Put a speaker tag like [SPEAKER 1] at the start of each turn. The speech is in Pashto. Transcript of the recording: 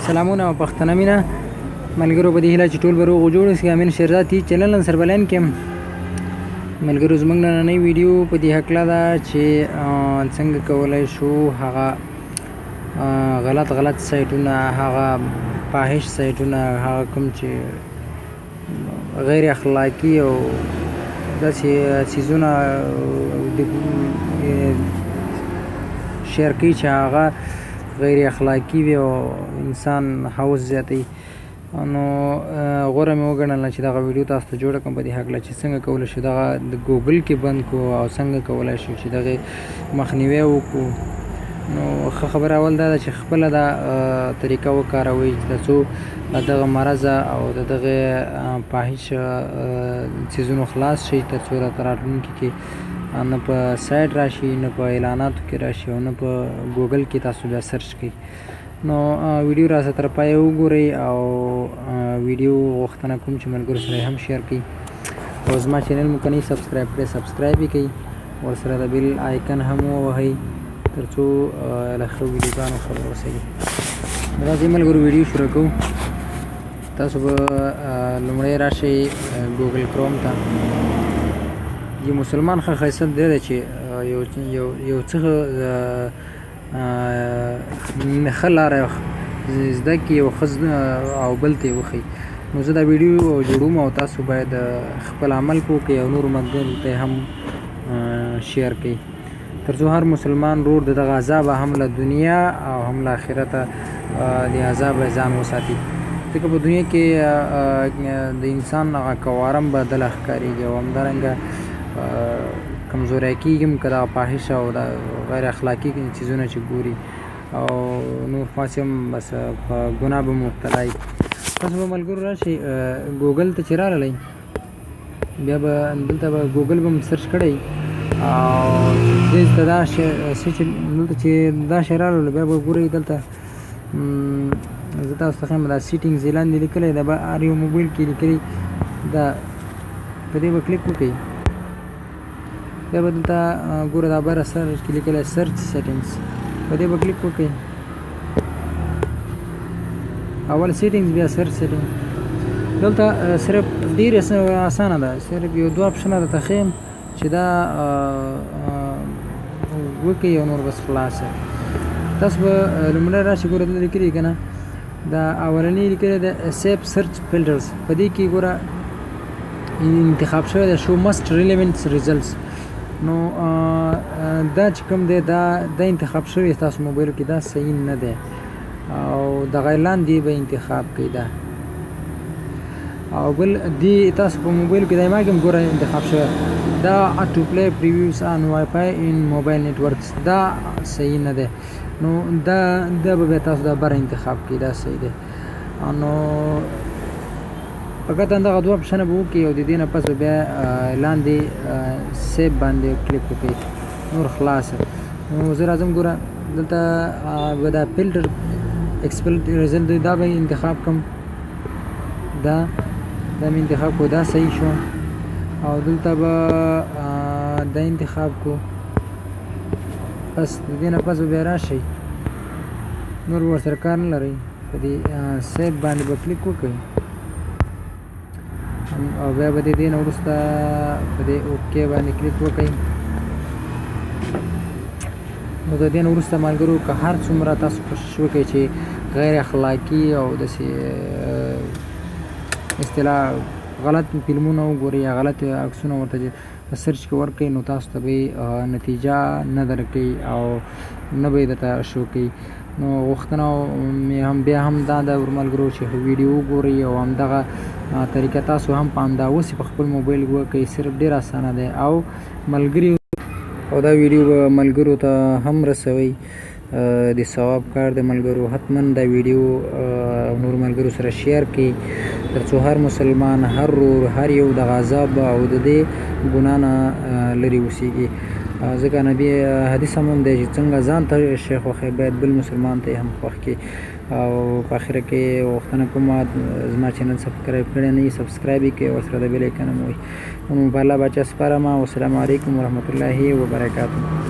[SPEAKER 1] سلامونه او پښتنه مینه ملګرو په دې هیله چې ټول به روغ جوړ اوسئ. امین شیرزاد ټي چینل نن سربلند کې ملګرو زموږ نننۍ ویډیو په دې هکله ده چې څنګه کولی شو هغه غلط سایټونه، هغه فاحش سایټونه، هغه کوم چې غیر اخلاقي او داسې څیزونه شیر کوي چې هغه غیر اخلاقي وي او انسان هوس زیاتوي. نو غوره مې وګڼله چې دغه ویډیو تاسو ته جوړه کړم په دې هکله چې څنګه کولی شو دغه د ګوګل کې بند کړو او څنګه کولی شو چې دغې مخنیوی وکړو. نو ښه خبره اول دا ده چې خپله دا طریقه وکاروئ تر څو دغه مرضه او د دغې فاحش څیزونو خلاص شئ، تر څو راته راتلونکي کې نه په سایټ راشي، نه په اعلاناتو کې راشي او نه په ګوګل کې تاسو بیا سرچ کړئ. نو ویډیو را تر پایه وګورئ او ویډیو غوښتنه کوم چې ملګرو سره هم شیر کړئ او زما چینل مو که نه سبسکرایب کړئ سبسکرایب یې کړئ، ورسره د بیل آیکن هم ووهئ تر څو له ښه ویډیوګانو خبر اوسئ. راځئ ملګرو ویډیو شروع کوو. تاسو به لومړی راشئ ګوګل کروم ته. یو مسلمان ښه خصلت دی ده چې یو څه ښه لاره زده کړي او ښه او بل ته یې وښیي. نو زه دا ویډیو جوړوم او تاسو باید خپل عمل وکړئ او نورو ملګرو ته هم شیر کړئ تر څو هر مسلمان ورور د دغه عذابه هم له دنیا او هم له آخرته د عذابه ځان وساتي. ځکه په دنیا کې د انسان هغه کوارم بدله ښکارېږي او همدارنګه کمزوری کېږي هم که دغه فاحش او د غیر اخلاقي څیزونه چې ګوري او نور خاص هم بس په ګناه به مبتلا وي. تاسو به ملګرو راشئ ګوګل ته چې راغلی بیا به دلته به ګوګل به م سرچ کړی او دلته دا شی دلته چې دا شی راغلو بیا به ګورئ دلته زه تاسو ته ښیم دا سیټینګز یې لاندې لیکلی دا به هر یو موبایل کې لیکلي دا په دې به کلیک وکړئ. بیا به دلته ګوره دا بره سر کې لیکلی سرچ سیټینګز په دې به کلیک وکړئ. اول سیټینګز بیا سرچ سیټینګ. دلته صرف ډېر اسانه ده، صرف یو دوه اپشنه درته ښیم چې دا وکړئ او نور بس خلاصه. تاسو به لومړی راشئ ګوره دلته لیکلي که نه دا اولنی لیکلی ده سیف سرچ فلټرز. په دې کې ګوره انتخاب شوی ده شو مست ریلیونټ ریزلټس. نو دا چې کوم دی دا انتخاب شوی تاسو موبایلو کې دا صحیح نه دی او دغه لاندې به انتخاب کوئ دا او بل دی تاسو په موبایل کې دایما کې هم ګوره انتخاب شوی دا ټو پلی پریویوز آن وای فای ان موبایل نیټورکس دا صحیح نه دی. نو دا به بیا تاسو دا بره انتخاب کړئ دا صحیح دی. نو فقط همدغه دوه اپشنه به وکړئ او د دې نه پس به بیا لاندې سیف باندې کلیک وکړئ نور خلاصه. نو زه راځم ګوره دلته به دا فلټر ایکسپلټ ریزلټ دا به انتخاب کړم دا مې انتخاب کړو دا صحیح شو او دلته به دا انتخاب کړو. بس د دې نه پس به بیا راشئ نور به ورسره کار نه لرئ په دې سیف باندې به کلیک وکړئ او بیا به د دې نه وروسته په دې اوکې باندې کلیک وکړئ. نو د دې نه وروسته ملګرو که هر څومره تاسو کوشش وکړئ چې غیر اخلاقي او داسې اصطلاح غلط فلمونه وګورئ یا غلط عکسونه ورته په سرچ کې ورکړئ نو تاسو ته به نتیجه نه درکوي او نه به یې درته شو کوي. نو غوښتنه مې هم بیا هم دا ده ملګرو چې ویډیو وګورئ او همدغه طریقه تاسو هم په همداوسې په خپل موبایل وکړئ. صرف ډېر اسانه دی او ملګري او دا ویډیو به ملګرو ته هم رسوئ. د ثواب کار د ملګرو حتما دا ویډیو نور ملګرو سره شیر کړئ تر څو هر مسلمان هر ورور هر یو د عذاب او د دې ګناه نه لرې اوسېږي. ځکه نبي حدیث هم دی چې څنګه ځان ته شی خوښوي باید بل مسلمان ته یې هم خوښ کړي. او په اخره کې غوښتنه کوم زما چینل سبسکرایب کړی نه یې سبسکرایب یې کړئ او سره د بیل آیکن هم ووهئ. نو په الله باچا سپارم. والسلام علیکم ورحمة الله وبرکاته.